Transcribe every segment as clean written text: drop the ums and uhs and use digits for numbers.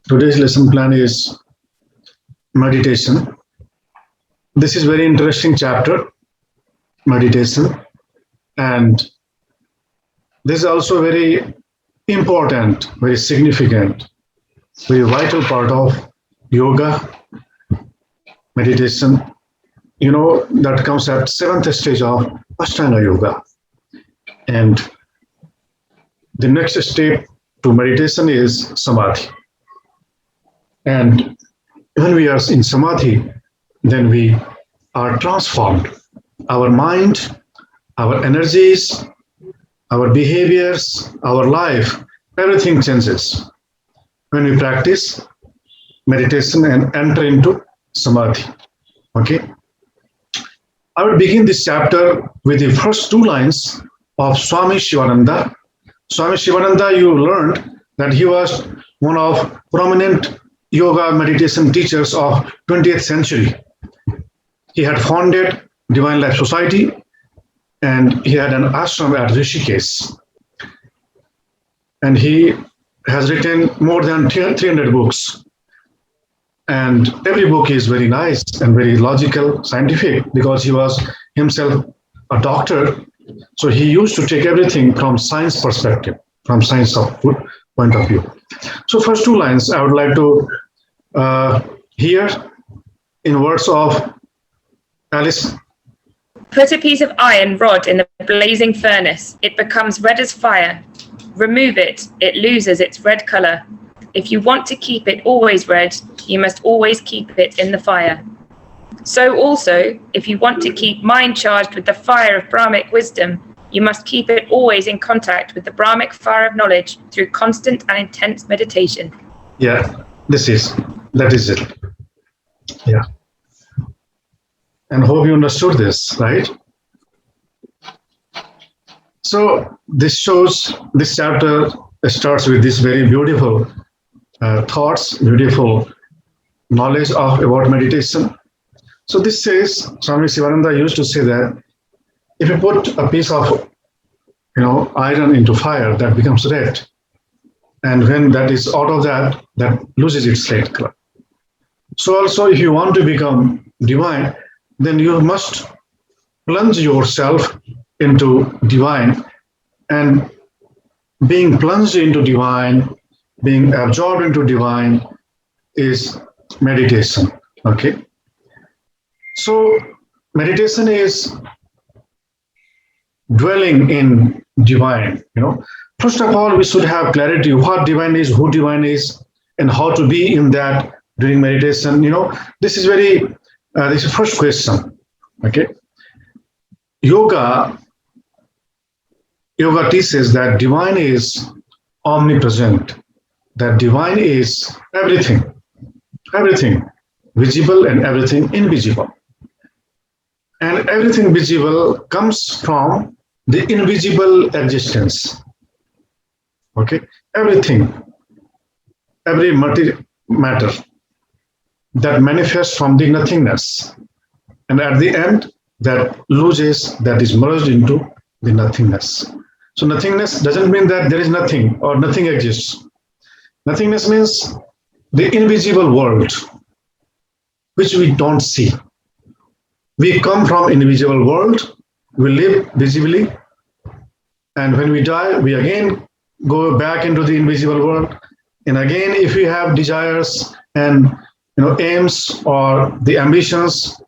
Today's lesson plan is meditation. This is very interesting chapter, meditation, and this is also very important, very significant, very vital part of yoga, meditation. That comes at seventh stage of Ashtanga Yoga. And the next step to meditation is Samadhi. And when we are in Samadhi, then we are transformed. Our mind, our energies, our behaviors, our life, everything changes when we practice meditation and enter into Samadhi. Okay? I will begin this chapter with the first two lines of Swami Shivananda. Swami Shivananda, you learned that he was one of prominent yoga meditation teachers of 20th century. He had founded Divine Life Society and he had an ashram at Rishikesh. And he has written more than 300 books. And every book is very nice and very logical, scientific, because he was himself a doctor. So he used to take everything from science perspective, from science point of view. So first two lines I would like to hear in words of Alice. Put a piece of iron rod in the blazing furnace. It becomes red as fire. Remove it. It loses its red color. If you want to keep it always red, you must always keep it in the fire. So also, if you want to keep mind charged with the fire of Brahmic wisdom, you must keep it always in contact with the Brahmic fire of knowledge through constant and intense meditation. Yeah, that is it. Yeah. And hope you understood this, right? So this chapter starts with this very beautiful thoughts, beautiful knowledge about meditation. So this says, Swami Shivananda used to say that if you put a piece of iron into fire, that becomes red. And when that is out of that loses its red color. So also if you want to become divine, then you must plunge yourself into divine. And being plunged into divine, being absorbed into divine is meditation. Okay? So meditation is dwelling in divine. First of all, we should have clarity what divine is, who divine is, and how to be in that during meditation. This is this is the first question. Okay. Yoga teaches that divine is omnipresent, that divine is everything visible and everything invisible. And everything visible comes from the invisible existence. Okay, everything, every matter that manifests from the nothingness, and at the end that loses, that is merged into the nothingness. So nothingness doesn't mean that there is nothing or nothing exists. Nothingness means the invisible world, which we don't see. We come from invisible world, we live visibly, and when we die, we again go back into the invisible world. And again, if we have desires and aims or the ambitions,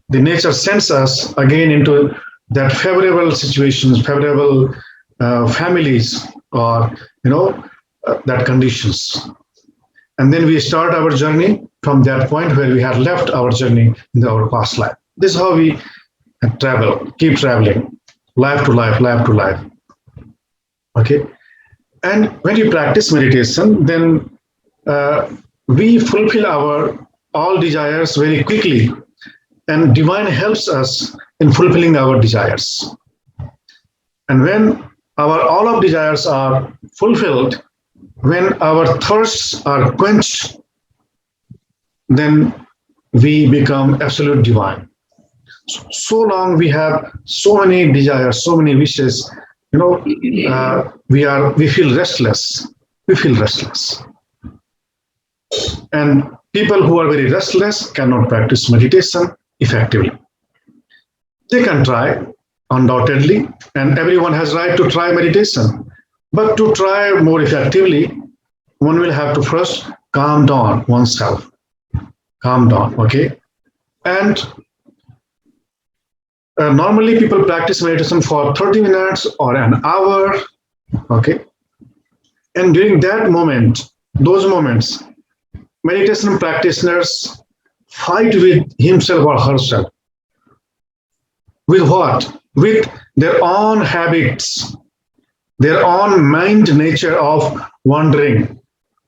the nature sends us again into that favorable situations, favorable families, or that conditions. And then we start our journey from that point where we had left our journey in our past life. This is how we travel, keep traveling, life to life, life to life. Okay. And when you practice meditation, then we fulfill our all desires very quickly, and divine helps us in fulfilling our desires. And when our all of desires are fulfilled, when our thirsts are quenched, then we become absolute divine. So long we have so many desires, so many wishes, we feel restless. We feel restless. And people who are very restless cannot practice meditation effectively. They can try, undoubtedly, and everyone has right to try meditation. But to try more effectively, one will have to first calm down oneself. Calm down, okay? And normally people practice meditation for 30 minutes or an hour, okay? And during that moment, those moments, meditation practitioners fight with himself or herself. With what? With their own habits, their own mind nature of wandering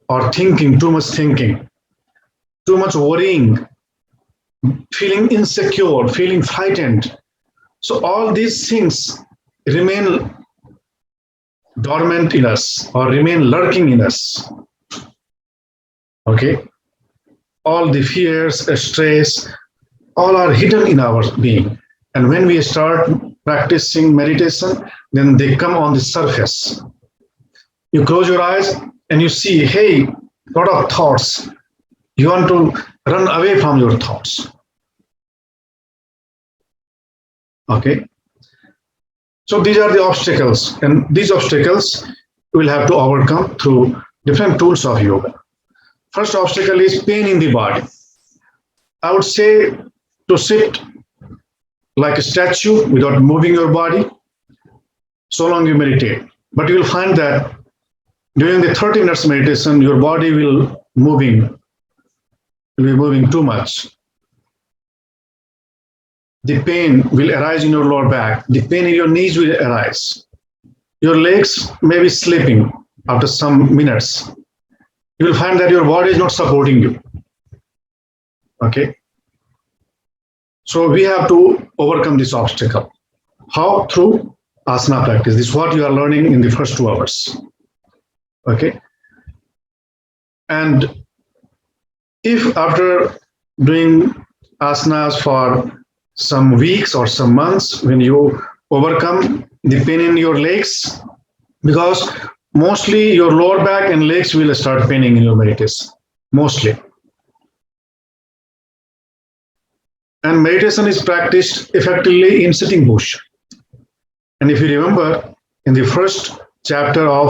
or thinking, too much worrying, feeling insecure, feeling frightened. So all these things remain dormant in us or remain lurking in us. Okay? All the fears, stress, all are hidden in our being. And when we start practicing meditation, then they come on the surface. You close your eyes and you see, hey, lot of thoughts. You want to run away from your thoughts. Okay? So these are the obstacles, and these obstacles we'll have to overcome through different tools of yoga. First obstacle is pain in the body. I would say to sit like a statue without moving your body, so long you meditate. But you will find that during the 30 minutes meditation, your body will be moving too much. The pain will arise in your lower back. The pain in your knees will arise. Your legs may be slipping after some minutes. You will find that your body is not supporting you. Okay? So we have to overcome this obstacle. How? Through asana practice. This is what you are learning in the first 2 hours. Okay? And if after doing asanas for some weeks or some months, when you overcome the pain in your legs, because mostly your lower back and legs will start paining in your meditation, mostly. And meditation is practiced effectively in sitting posture. And if you remember, in the first chapter of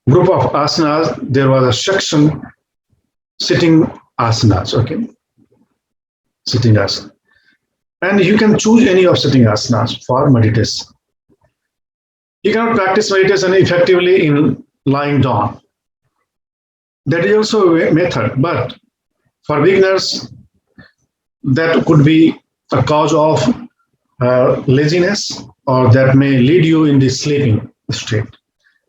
group of asanas, there was a section sitting asanas, okay? Sitting asana. And you can choose any of sitting asanas for meditation. You cannot practice meditation effectively in lying down. That is also a method, but for beginners, that could be a cause of laziness, or that may lead you in the sleeping state.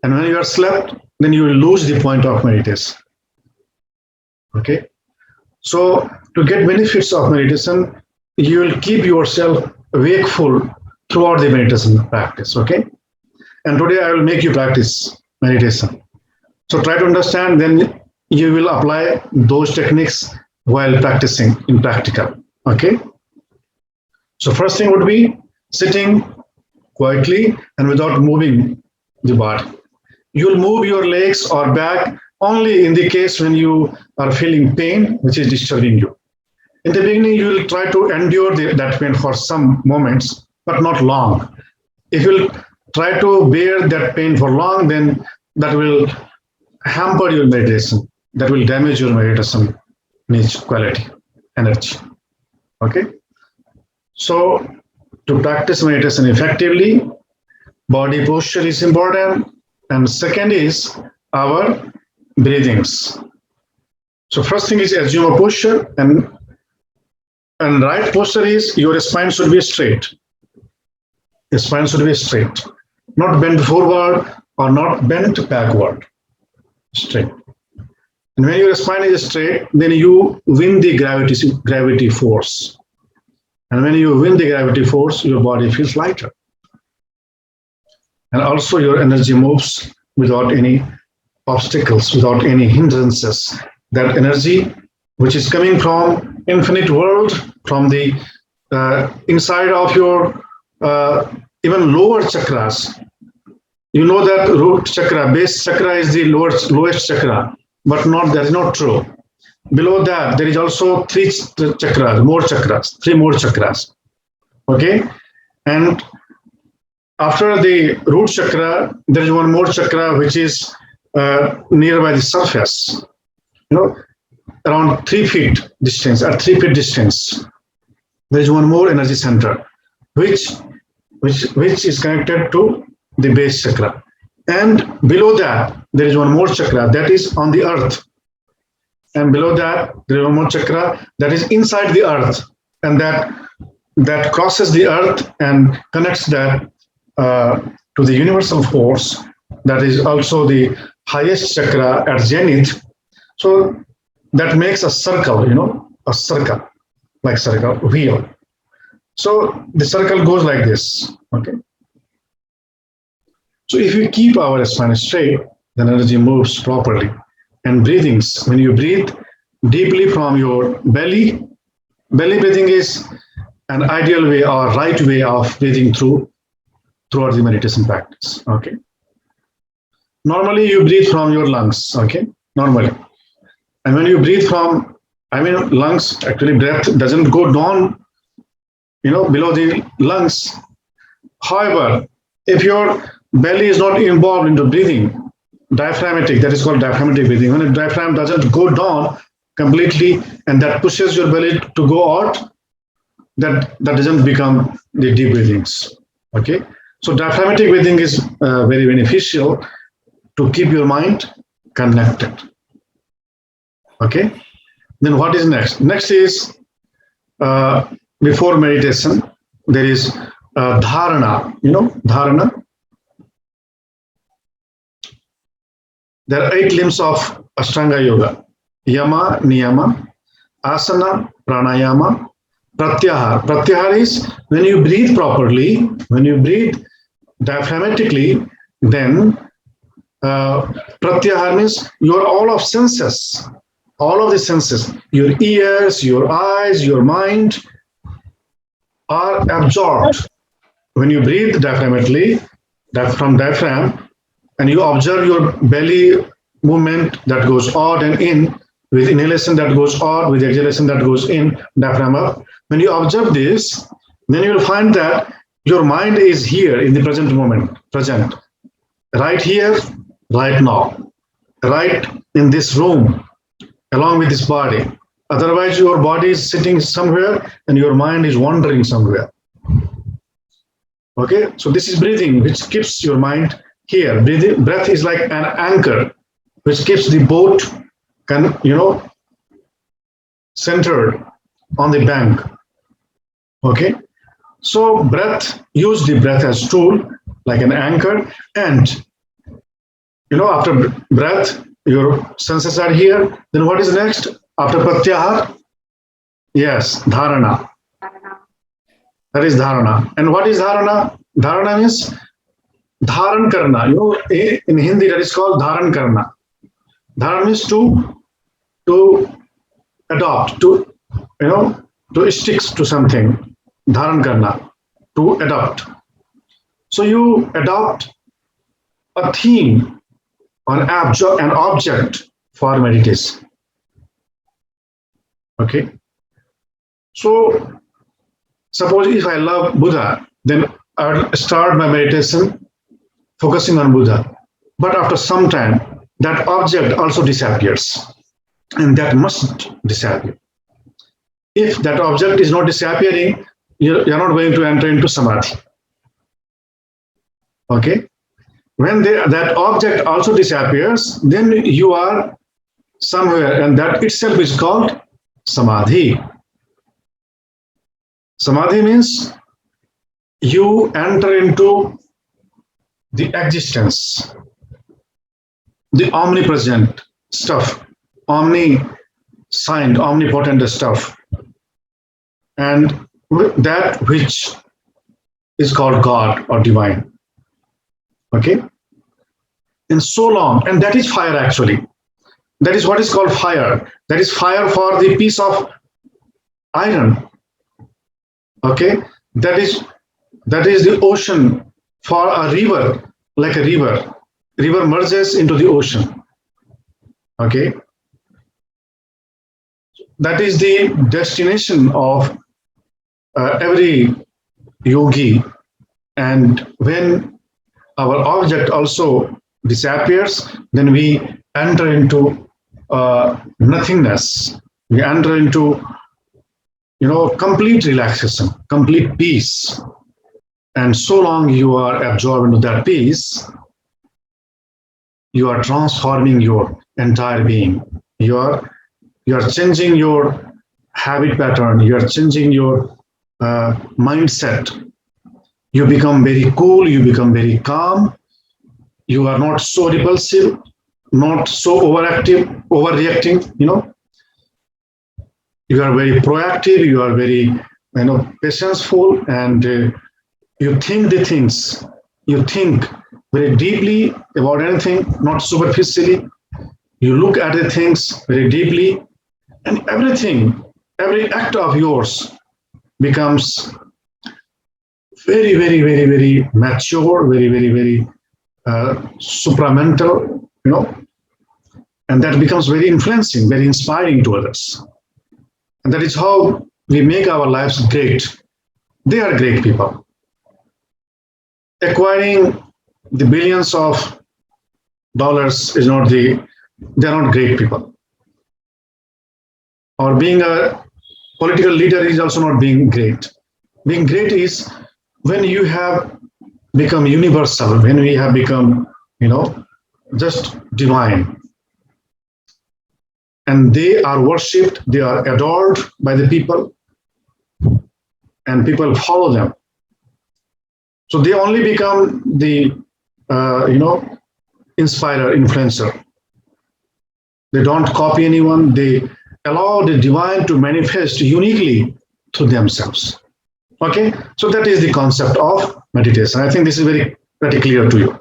And when you are slept, then you will lose the point of meditation. Okay? So to get benefits of meditation, you will keep yourself wakeful throughout the meditation practice, okay? And today I will make you practice meditation. So try to understand, then you will apply those techniques while practicing in practical, okay? So first thing would be sitting quietly and without moving the body. You'll move your legs or back only in the case when you are feeling pain, which is disturbing you. In the beginning, you will try to endure that pain for some moments, but not long. If you will try to bear that pain for long, then that will hamper your meditation. That will damage your meditation quality, energy. Okay? So, to practice meditation effectively, body posture is important. And second is our breathings. So first thing is assume a posture, and right posture is your spine should be straight. The spine should be straight, not bent forward or not bent backward. Straight. And when your spine is straight, then you win the gravity force. And when you win the gravity force, your body feels lighter. And also your energy moves without any obstacles, without any hindrances. That energy, which is coming from infinite world, from the inside of your even lower chakras. You know that root chakra, base chakra is the lowest chakra, but that is not true. below that there is also three chakras, three more chakras. Okay, and after the root chakra, there is one more chakra which is nearby the surface. Around 3 feet distance, at 3 feet distance, there is one more energy center, which is connected to the base chakra. And below that, there is one more chakra that is on the earth. And below that, there is one more chakra that is inside the earth, and that crosses the earth and connects that to the universal force. That is also the highest chakra at zenith. So that makes a circle, a circle, like circle wheel. So the circle goes like this. Okay. So if we keep our spine straight, the energy moves properly. And breathings, when you breathe deeply from your belly breathing is an ideal way or right way of breathing throughout the meditation practice. Okay. Normally you breathe from your lungs. Okay. Normally. And when you breathe from, lungs, actually breath doesn't go down, below the lungs. However, if your belly is not involved into breathing, diaphragmatic, that is called diaphragmatic breathing. When the diaphragm doesn't go down completely and that pushes your belly to go out, that doesn't become the deep breathings. Okay, so diaphragmatic breathing is very beneficial to keep your mind connected. Okay, then what is next? Next is before meditation, there is dharana. Dharana. There are 8 limbs of Ashtanga Yoga: Yama, Niyama, Asana, Pranayama, Pratyahara. Pratyahara is when you breathe properly, when you breathe diaphragmatically, then Pratyahara means your all of the senses, your ears, your eyes, your mind are absorbed. When you breathe diaphragmatically, from diaphragm, and you observe your belly movement that goes out and in, with inhalation that goes out, with exhalation that goes in, diaphragm up. When you observe this, then you will find that your mind is here in the present moment, present, right here, right now, right in this room, along with this body. Otherwise, your body is sitting somewhere and your mind is wandering somewhere. Okay, so this is breathing, which keeps your mind here. Breath is like an anchor, which keeps the boat, centered on the bank. Okay, so use the breath as tool, like an anchor, and after breath, your senses are here. Then what is next after pratyahara? Yes, dharana. That is dharana. And what is dharana? Dharana means dharan karna. In Hindi that is called dharan karna. Dharan means to adopt, to stick to something. Dharan karna, to adopt. So you adopt a theme or an object for meditation. Okay. So suppose if I love Buddha, then I will start my meditation focusing on Buddha. But after some time, that object also disappears. And that must disappear. If that object is not disappearing, you're not going to enter into Samadhi. Okay? When that object also disappears, then you are somewhere, and that itself is called Samadhi. Samadhi means you enter into the existence, the omnipresent stuff, omniscient, omnipotent stuff, and that which is called God or divine. Okay? And so long, and that is fire actually. That is what is called fire. That is fire for the piece of iron. Okay? That is the ocean for a river, like a river. River merges into the ocean. Okay? that is the destination of every yogi. And when our object also disappears, then we enter into nothingness. We enter into, complete relaxation, complete peace. And so long you are absorbed into that peace, you are transforming your entire being. You are changing your habit pattern. You are changing your mindset. You become very cool. You become very calm. You are not so repulsive, not so overactive, overreacting. You are very proactive. You are very, patientful, and you think the things. You think very deeply about anything, not superficially. You look at the things very deeply, and everything, every act of yours becomes very, very, very, very mature, very, very, very supramental, and that becomes very influencing, very inspiring to others. And that is how we make our lives great. They are great people. Acquiring the billions of dollars is not they're not great people. Or being a political leader is also not being great. Being great is when you have become universal, when we have become, just divine. And they are worshipped, they are adored by the people, and people follow them. So they only become the, inspirer, influencer. They don't copy anyone. They allow the divine to manifest uniquely to themselves. Okay, so that is the concept of meditation. I think this is very clear to you.